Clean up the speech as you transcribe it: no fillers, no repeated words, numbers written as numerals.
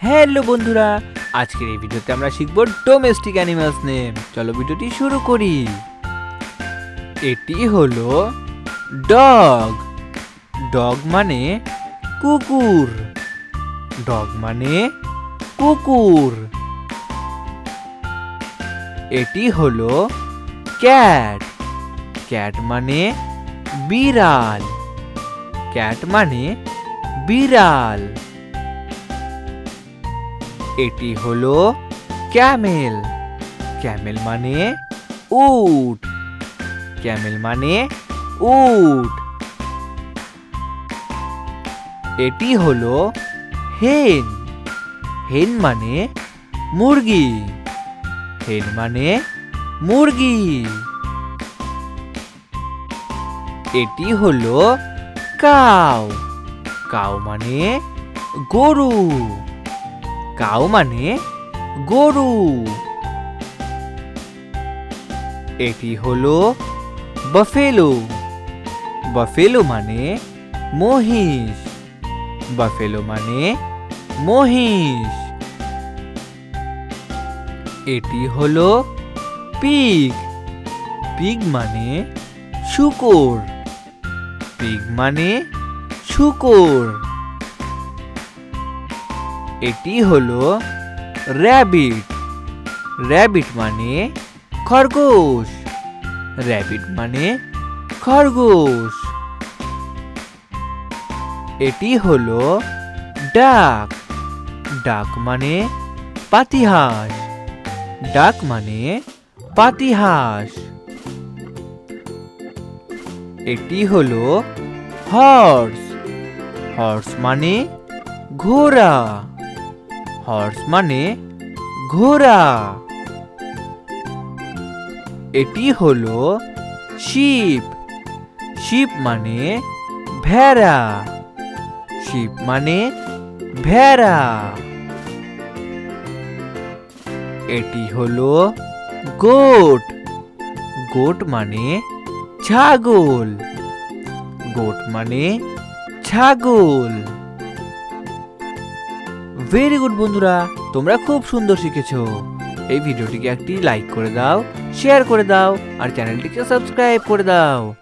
Hello বন্ধুরা, আজকের এই ভিডিওতে আমরা শিখব ডোমেস্টিক অ্যানিমালস নেম। চলো ভিডিওটি শুরু করি। এটি হলো ডগ। ডগ মানে কুকুর। ডগ মানে কুকুর। এটি হলো ক্যাট। ক্যাট মানে বিড়াল। ক্যাট মানে বিড়াল। এটি হলো ক্যামেল। ক্যামেল মানে উট। ক্যামেল মানে উট। এটি হলো হেন। হেন মানে মুরগি। হেন মানে মুরগি। এটি হলো কাউ। কাউ মানে গরু। কাউ মানে গরু। এটি হলো বাফেলো। বাফেলো মানে মহিষ। বাফেলো মানে মহিষ। এটি হলো পিগ। পিগ মানে শূকর। পিগ মানে শূকর। এটি হলো র‍্যাবিট। র‍্যাবিট মানে খরগোশ। র‍্যাবিট মানে খরগোশ। এটি হলো ডাক। ডাক মানে পাতিহাঁস। ডাক মানে পাতিহাঁস। এটি হলো হর্স। হর্স মানে ঘোড়া। হর্স মানে ঘোড়া। এটি হলো শিপ। শিপ মানে ভেড়া। শিপ মানে ভেড়া। এটি হলো গোট। গোট মানে ছাগল। গোট মানে ছাগল। ভেরি গুড বন্ধুরা, তোমরা খুব সুন্দর শিখেছো। এই ভিডিওটিকে একটি লাইক করে দাও, শেয়ার করে দাও আর চ্যানেলটিকে সাবস্ক্রাইব করে দাও।